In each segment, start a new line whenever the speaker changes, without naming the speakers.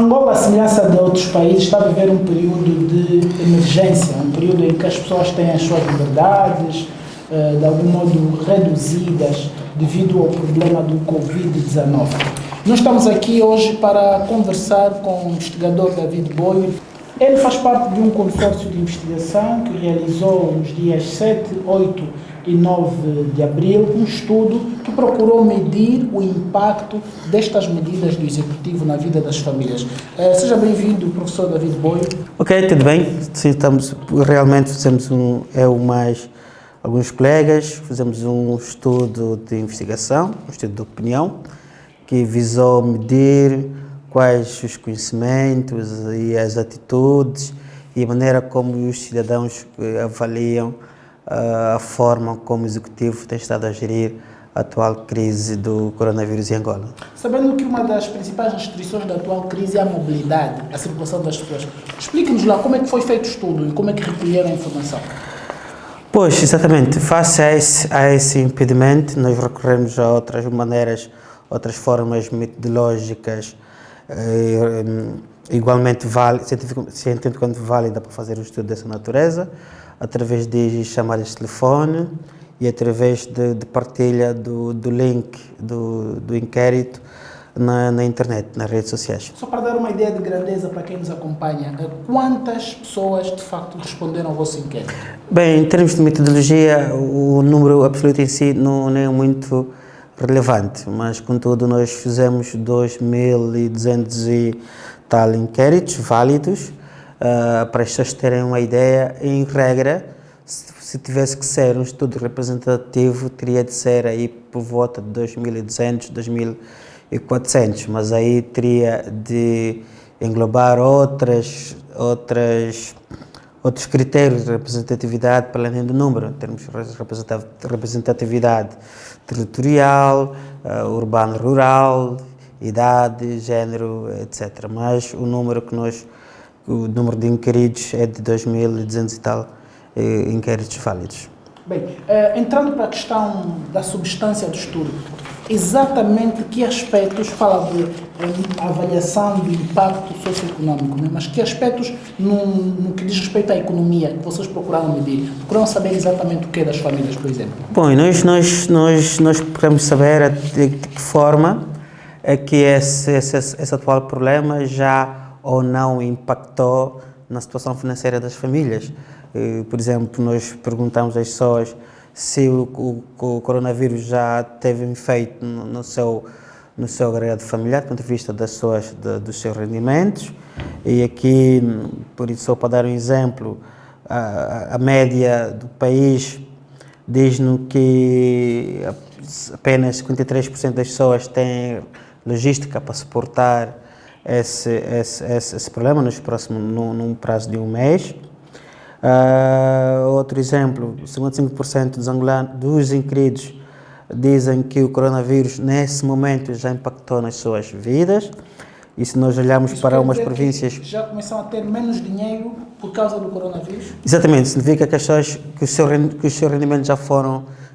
Angola, à semelhança de outros países, está a viver um período de emergência, um período em que as pessoas têm as suas liberdades, de algum modo reduzidas devido ao problema do Covid-19. Nós estamos aqui hoje para conversar com o investigador David Boio. Ele faz parte de um consórcio de investigação que realizou nos dias 7, 8 e 9 de abril um estudo que procurou medir o impacto destas medidas do Executivo na vida das famílias. Seja bem-vindo, professor David Boio.
Ok, tudo bem. Sim, realmente fizemos alguns colegas, fizemos um estudo de investigação, um estudo de opinião, que visou medir quais os conhecimentos e as atitudes e a maneira como os cidadãos avaliam a forma como o Executivo tem estado a gerir a atual crise do coronavírus em Angola.
Sabendo que uma das principais restrições da atual crise é a mobilidade, a circulação das pessoas, explique-nos lá como é que foi feito o estudo e como é que recolheram a informação.
Pois, exatamente. Face a esse impedimento, nós recorremos a outras maneiras, outras formas metodológicas igualmente cientificamente válida para fazer um estudo dessa natureza, através de chamadas de telefone e através de partilha do link do inquérito na internet, nas redes sociais.
Só para dar uma ideia de grandeza para quem nos acompanha, quantas pessoas de facto responderam ao vosso inquérito?
Bem, em termos de metodologia, o número absoluto em si não é muito relevante, mas contudo nós fizemos 2.200 e tal inquéritos válidos. Para as pessoas terem uma ideia, em regra, se tivesse que ser um estudo representativo, teria de ser aí por volta de 2.200, 2.400, mas aí teria de englobar outros critérios de representatividade para além do número, em termos de representatividade territorial, urbano-rural, idade, género, etc. Mas o número de inquiridos é de 2.200 e tal inquéritos válidos.
Bem, entrando para a questão da substância do estudo, exatamente que aspectos, fala de avaliação do impacto socioeconômico, né? Mas que aspectos no que diz respeito à economia que vocês procuraram medir? Procuraram saber exatamente o que é das famílias, por exemplo?
Bom, nós procuramos saber de que forma é que esse atual problema já ou não impactou na situação financeira das famílias. Por exemplo, nós perguntamos às pessoas se o coronavírus já teve um efeito no seu agregado familiar, do ponto de vista dos seus rendimentos. E aqui, por isso, só para dar um exemplo, a média do país diz-nos que apenas 53% das pessoas têm logística para suportar esse problema num prazo de um mês. Outro exemplo, 55% dos inquiridos dizem que o coronavírus nesse momento já impactou nas suas vidas. E se nós olharmos para umas províncias...
Já começam a ter menos dinheiro por causa do coronavírus?
Exatamente, significa que os seus rendimentos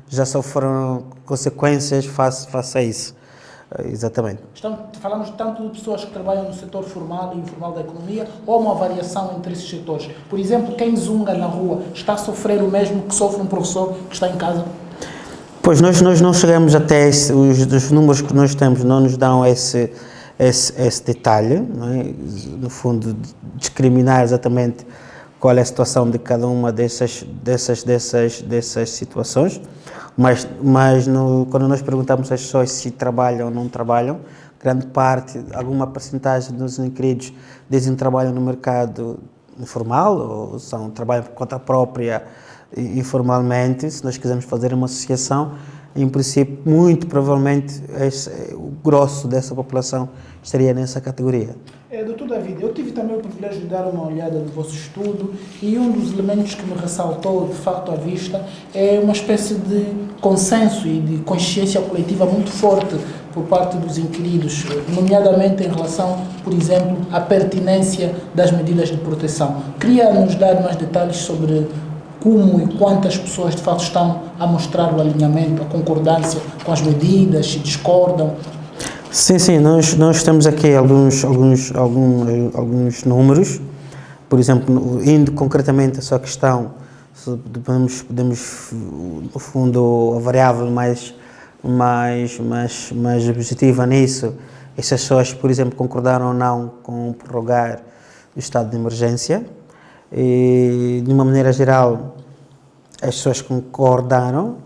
já sofreram consequências face a isso. Exatamente.
Falamos tanto de pessoas que trabalham no setor formal e informal da economia ou uma variação entre esses setores. Por exemplo, quem zunga na rua está a sofrer o mesmo que sofre um professor que está em casa?
Pois nós não chegamos até os números que nós temos não nos dão esse detalhe, não é? No fundo, discriminar exatamente qual é a situação de cada uma dessas situações. Mas quando nós perguntamos às pessoas se trabalham ou não trabalham, grande parte, alguma percentagem dos inquiridos dizem que trabalham no mercado informal ou trabalham por conta própria informalmente. Se nós quisermos fazer uma associação, em princípio, muito provavelmente, o grosso dessa população estaria nessa categoria.
Doutor David, eu tive também o privilégio de dar uma olhada no vosso estudo e um dos elementos que me ressaltou de facto à vista é uma espécie de consenso e de consciência coletiva muito forte por parte dos inquiridos, nomeadamente em relação, por exemplo, à pertinência das medidas de proteção. Queria nos dar mais detalhes sobre como e quantas pessoas de facto estão a mostrar o alinhamento, a concordância com as medidas, se discordam.
Sim, nós temos aqui alguns números. Por exemplo, indo concretamente a sua questão, podemos no fundo, a variável mais objetiva nisso, essas pessoas, por exemplo, concordaram ou não com prorrogar o estado de emergência. E, de uma maneira geral, as pessoas concordaram,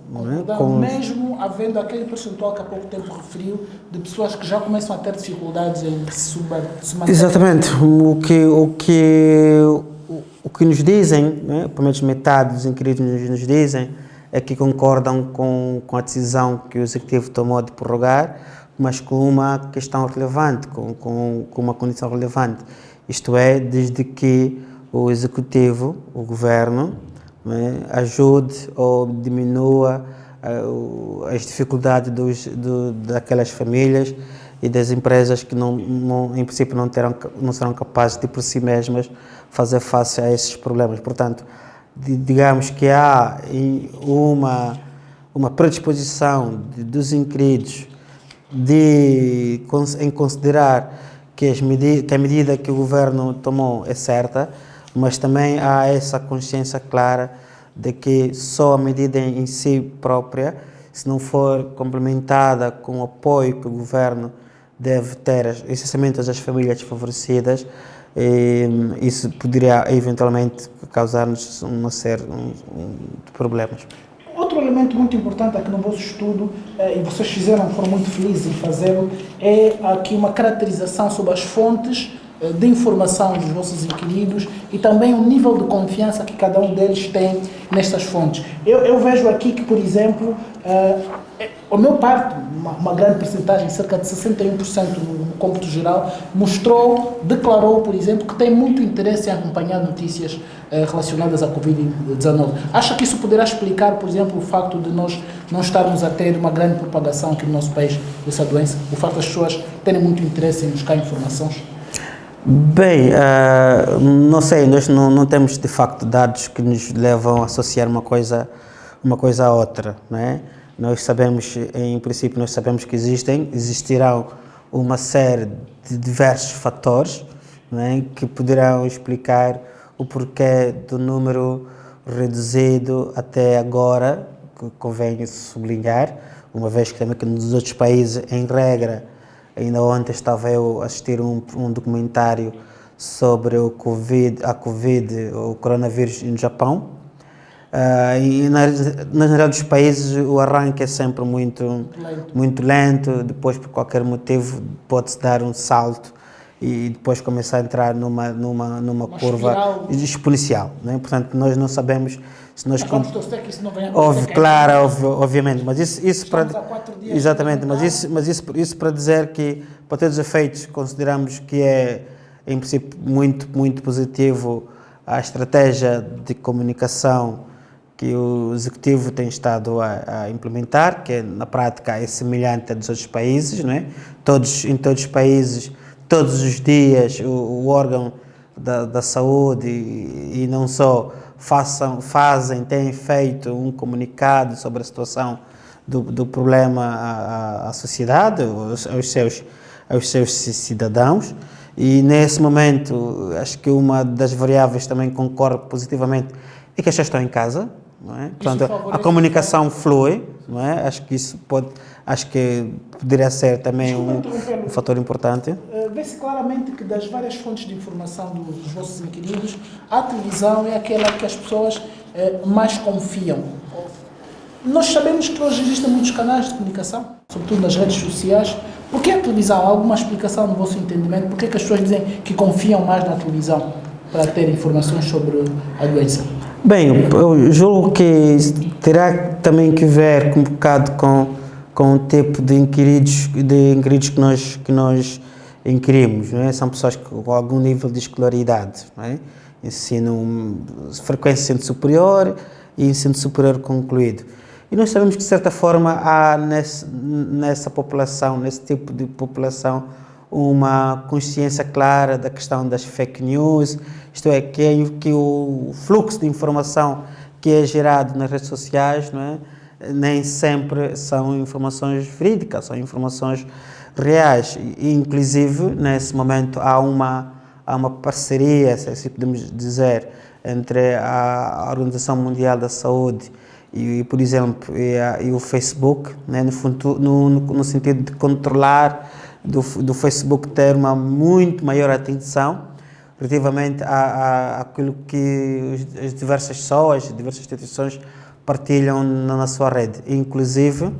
mesmo havendo aquele percentual que há pouco tempo referiu, de pessoas que já começam a ter dificuldades em se manter.
Exatamente. O que nos dizem, pelo menos metade dos inquiridos nos dizem, é que concordam com a decisão que o Executivo tomou de prorrogar, mas com uma questão relevante, com uma condição relevante. Isto é, desde que o Executivo, o Governo, ajude ou diminua as dificuldades daquelas famílias e das empresas que em princípio não serão capazes de por si mesmas fazer face a esses problemas. Portanto, digamos que há uma predisposição dos inquiridos em considerar que a medida que o Governo tomou é certa, mas também há essa consciência clara de que só a medida em si própria, se não for complementada com o apoio que o Governo deve ter, essencialmente às famílias desfavorecidas, isso poderia eventualmente causar-nos uma série de problemas.
Outro elemento muito importante aqui no vosso estudo, e vocês foram muito felizes em fazê-lo, é aqui uma caracterização sobre as fontes de informação dos vossos inquiridos e também o nível de confiança que cada um deles tem nestas fontes. Eu vejo aqui que, por exemplo, o meu parte, uma grande percentagem, cerca de 61% no cômputo geral, declarou, por exemplo, que tem muito interesse em acompanhar notícias relacionadas à Covid-19. Acha que isso poderá explicar, por exemplo, o facto de nós não estarmos a ter uma grande propagação aqui no nosso país dessa doença? O facto das pessoas terem muito interesse em buscar informações?
Bem, não sei, nós não temos de facto dados que nos levam a associar uma coisa à outra, não é? Nós sabemos, em princípio, que existirão uma série de diversos fatores, não é, que poderão explicar o porquê do número reduzido até agora, que convém sublinhar, uma vez que também que nos outros países, em regra, ainda ontem estava eu a assistir um documentário sobre o coronavírus no Japão. E na geral dos países o arranque é sempre muito lento, depois por qualquer motivo pode-se dar um salto e depois começar a entrar numa curva exponencial, né? Portanto, nós não sabemos se nós... Obviamente, mas isso para... Exatamente, mas isso para dizer que, para todos os efeitos, consideramos que é, em princípio, muito positivo a estratégia de comunicação que o Executivo tem estado a implementar, que na prática é semelhante a dos outros países, não é? Em todos os países, todos os dias, o órgão da saúde e não só têm feito um comunicado sobre a situação do problema à sociedade, aos seus cidadãos. E nesse momento, acho que uma das variáveis também concorre positivamente é que as pessoas estão em casa, não é? Portanto, a comunicação flui, não é? Acho que poderia ser também um fator importante.
Vê-se claramente que das várias fontes de informação dos vossos inquiridos, a televisão é aquela que as pessoas mais confiam. Nós sabemos que hoje existem muitos canais de comunicação, sobretudo nas redes sociais. Por que a televisão? Há alguma explicação no vosso entendimento? Por que as pessoas dizem que confiam mais na televisão para ter informações sobre a doença?
Bem, eu julgo que terá também que ver um bocado com o tipo de inquiridos que nós inquirimos, não é? São pessoas com algum nível de escolaridade, não é? Frequência ensino superior e ensino superior concluído. E nós sabemos que, de certa forma, há nessa população, nesse tipo de população, uma consciência clara da questão das fake news, isto é, que o fluxo de informação que é gerado nas redes sociais, não é? Nem sempre são informações verídicas, são informações reais. E, inclusive, nesse momento, há uma parceria, se podemos dizer, entre a Organização Mundial da Saúde e por exemplo, e o Facebook, né, no sentido de controlar, do Facebook ter uma muito maior atenção relativamente àquilo que as diversas pessoas, as diversas instituições partilham na sua rede. Inclusive,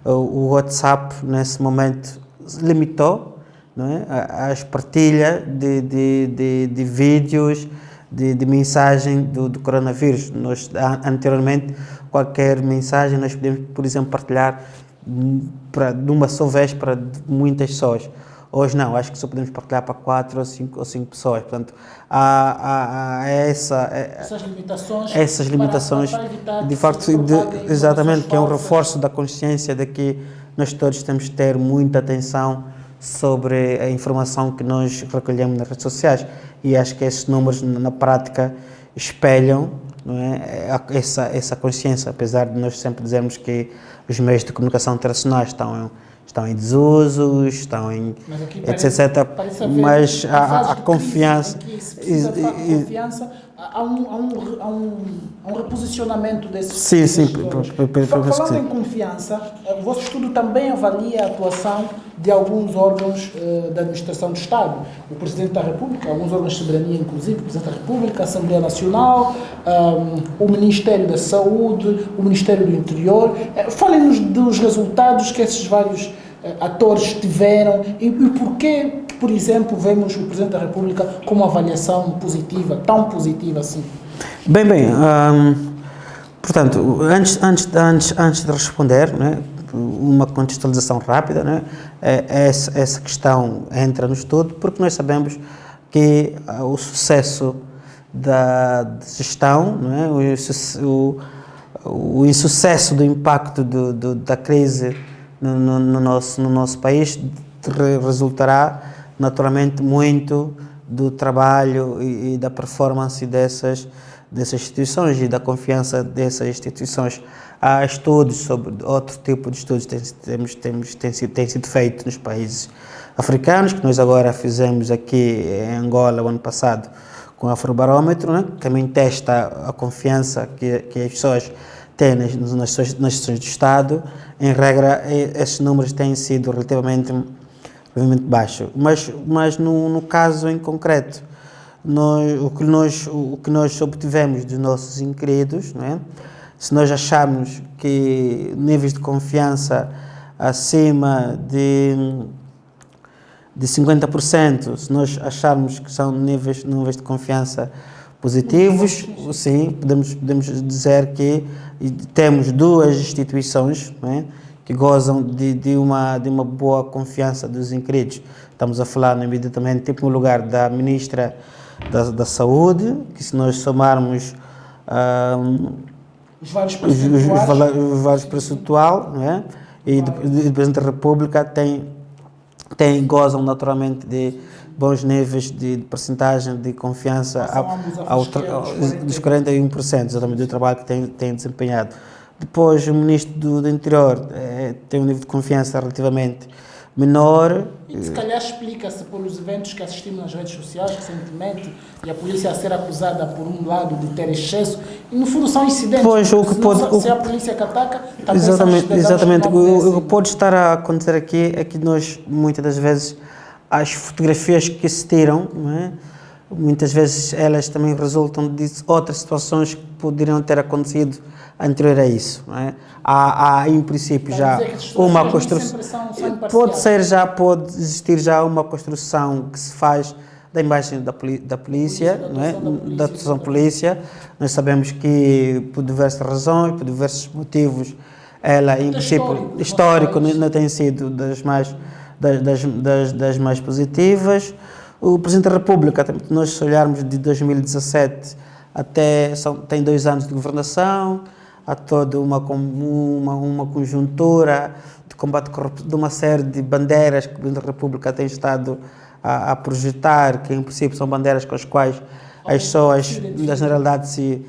o WhatsApp, nesse momento, limitou, não é, as partilhas de vídeos, de mensagem do coronavírus. Nós, anteriormente, qualquer mensagem nós podemos, por exemplo, partilhar de uma só vez para muitas pessoas. Hoje não, acho que só podemos partilhar para 4 ou 5 pessoas. Portanto, há essas limitações
para evitar
de facto, exatamente, que é um reforço da consciência de que nós todos temos que ter muita atenção sobre a informação que nós recolhemos nas redes sociais. E acho que esses números, na prática, espelham, não é, essa consciência, apesar de nós sempre dizermos que os meios de comunicação tradicionais estão em desuso, estão em etc. Mas a confiança,
há um reposicionamento desses.
Sim.
Falando em confiança, o vosso estudo também avalia a atuação de alguns órgãos da administração do Estado, o Presidente da República, alguns órgãos de soberania, inclusive, o Presidente da República, a Assembleia Nacional, o Ministério da Saúde, o Ministério do Interior. Falem-nos dos resultados que esses vários atores tiveram e porquê, por exemplo, vemos o Presidente da República com uma avaliação positiva, tão positiva assim.
Bem, portanto, antes de responder, né, uma contextualização rápida, né, essa questão entra no estudo porque nós sabemos que o sucesso da gestão, né, o insucesso do impacto da crise no nosso país resultará naturalmente muito do trabalho e da performance dessas instituições e da confiança dessas instituições. Há estudos sobre outro tipo de estudos que têm sido feitos nos países africanos, que nós agora fizemos aqui em Angola o ano passado com o Afrobarómetro, né, que também testa a confiança que as pessoas têm nas instituições do Estado. Em regra, esses números têm sido relativamente baixos. Mas no caso em concreto, o que nós obtivemos dos nossos inquiridos, não é? Se nós acharmos que níveis de confiança acima de 50%, se nós acharmos que são níveis de confiança positivos, sim, podemos dizer que temos duas instituições, não é, que gozam de uma boa confiança dos inquiridos. Estamos a falar imediatamente, tipo, no lugar da Ministra da Saúde, que se nós somarmos os vários percentuais, não é? E do Presidente da República gozam naturalmente de bons níveis de percentagem de confiança dos 41%, exatamente, do trabalho que tem desempenhado. Depois, o Ministro do Interior tem um nível de confiança relativamente menor.
E se calhar explica-se pelos eventos que assistimos nas redes sociais recentemente e a polícia a ser acusada por um lado de ter excesso e no fundo são incidentes.
Pois,
se é a polícia que ataca, também
exatamente. O que pode estar a acontecer aqui é que nós, muitas das vezes, as fotografias que se tiram, não é? Muitas vezes elas também resultam de outras situações que poderiam ter acontecido anterior a isso, não é? Há em princípio já uma construção, pode existir já uma construção que se faz da imagem da polícia, não é? Da atuação da polícia. Nós sabemos que por diversas razões, por diversos motivos, ela em princípio histórico não tem sido das mais positivas. O Presidente da República, nós se olharmos de 2017 até tem 2 anos de governação, há toda uma conjuntura de combate à corrupção, de uma série de bandeiras que o Presidente da República tem estado a projetar, que em princípio são bandeiras com as quais as pessoas, na generalidade, se